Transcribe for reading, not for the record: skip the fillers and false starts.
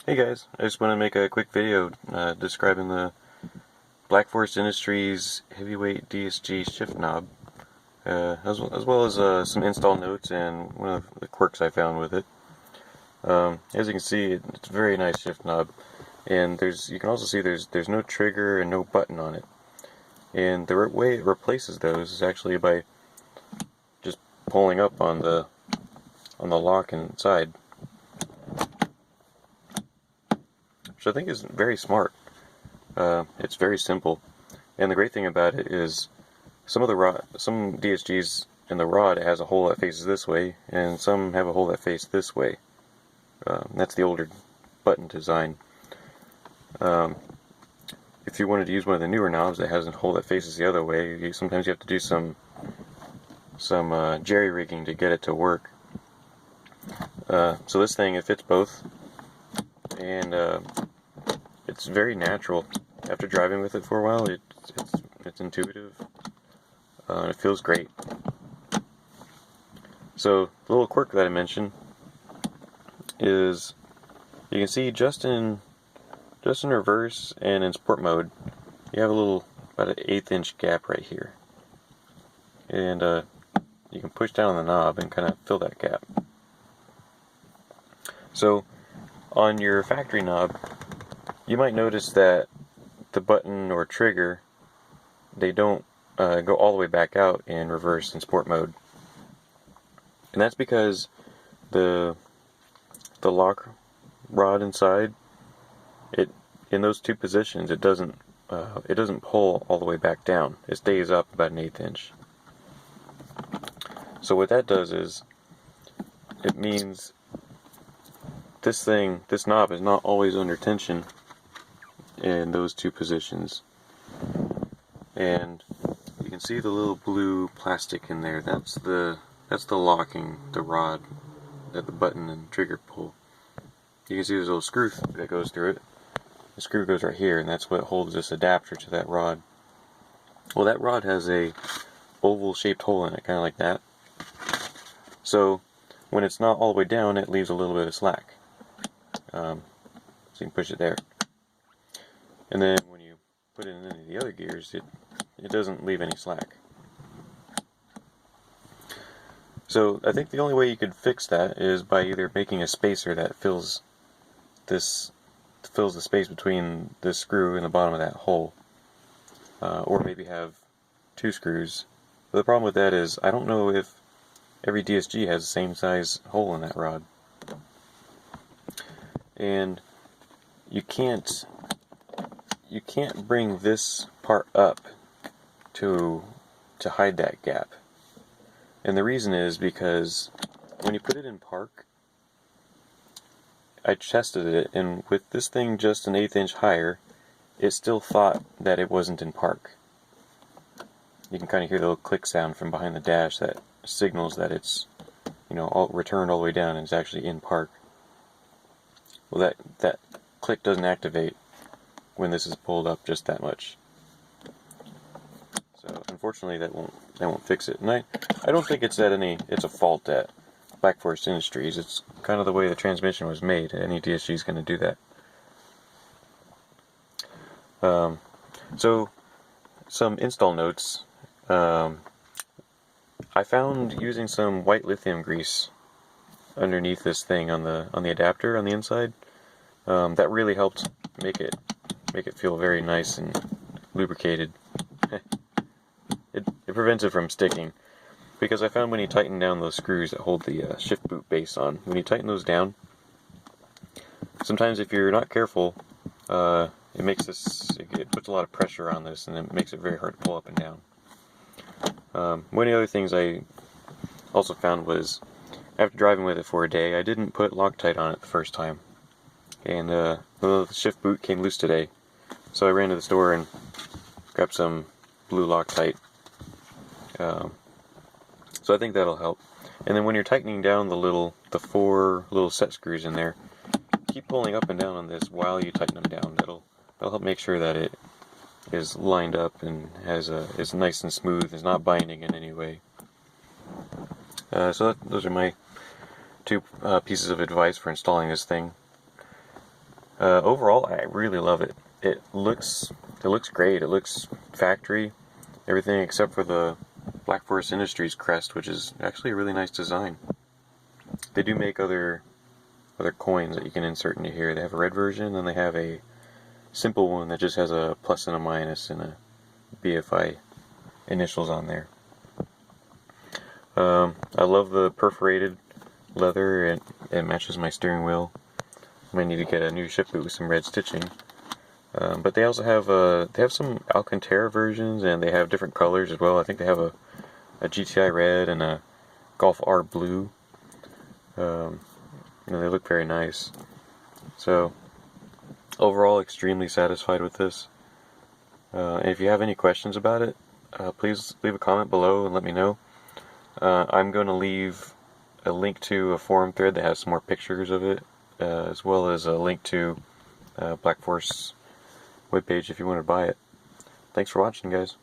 Hey guys, I just want to make a quick video describing the Black Forest Industries heavyweight DSG shift knob, as well as some install notes and one of the quirks I found with it. As you can see, it's a very nice shift knob, and you can also see there's no trigger and no button on it. And the way it replaces those is actually by just pulling up on the lock inside, which I think is very smart. It's very simple, and the great thing about it is some DSGs in the rod has a hole that faces this way, and some have a hole that faces this way. That's the older button design. If you wanted to use one of the newer knobs that has a hole that faces the other way, sometimes you have to do some jerry rigging to get it to work. So this thing, it fits both, and it's very natural. After driving with it for a while, it's intuitive. It feels great. So the little quirk that I mentioned is you can see just in reverse and in sport mode, you have about an 1/8 inch gap right here, and you can push down on the knob and kind of fill that gap. So on your factory knob, you might notice that the button or trigger, they don't go all the way back out in reverse and sport mode, and that's because the lock rod inside, in those two positions, it doesn't pull all the way back down. It stays up about an 1/8 inch. So what that does is, it means this knob is not always under tension in those two positions. And you can see the little blue plastic in there. That's the locking the rod that the button and trigger pull. You can see there's a little screw that goes through it. The screw goes right here, and that's what holds this adapter to that rod. Well, that rod has a oval shaped hole in it, kind of like that. So when it's not all the way down, it leaves a little bit of slack. So you can push it there. And then when you put it in any of the other gears, it doesn't leave any slack. So I think the only way you could fix that is by either making a spacer that fills the space between this screw and the bottom of that hole, or maybe have two screws. But the problem with that is I don't know if every DSG has the same size hole in that rod, and you can't bring this part up to hide that gap. And the reason is because when you put it in park, I tested it, and with this thing just an 1/8 inch higher, it still thought that it wasn't in park. You can kind of hear the little click sound from behind the dash that signals that it's, returned all the way down and it's actually in park. Well, that click doesn't activate when this is pulled up just that much. So unfortunately, that won't fix it. And I don't think it's a fault at Black Forest Industries. It's kind of the way the transmission was made. Any DSG is going to do that. So some install notes. I found using some white lithium grease underneath this thing on the adapter on the inside. That really helped make it feel very nice and lubricated. It prevents it from sticking, because I found when you tighten down those screws that hold the shift boot base on, when you tighten those down, sometimes if you're not careful, it puts a lot of pressure on this, and it makes it very hard to pull up and down. One of the other things I also found was, after driving with it for a day, I didn't put Loctite on it the first time, and the shift boot came loose today, so I ran to the store and grabbed some blue Loctite. So I think that'll help. And then when you're tightening down the 4 little set screws in there, keep pulling up and down on this while you tighten them down. That'll help make sure that it is lined up and is nice and smooth. It's not binding in any way. So those are my 2 pieces of advice for installing this thing. Overall, I really love it. It looks great. It looks factory, everything except for the Black Forest Industries crest, which is actually a really nice design. They do make other coins that you can insert into here. They have a red version, and they have a simple one that just has a plus and a minus and a BFI initials on there. I love the perforated leather. It matches my steering wheel. I might need to get a new ship boot with some red stitching. But they also have some Alcantara versions, and they have different colors as well. I think they have a GTI red and a Golf R blue. And they look very nice. So overall, extremely satisfied with this. And if you have any questions about it, please leave a comment below and let me know. I'm going to leave a link to a forum thread that has some more pictures of it, as well as a link to Black Forest's webpage if you want to buy it. Thanks for watching, guys.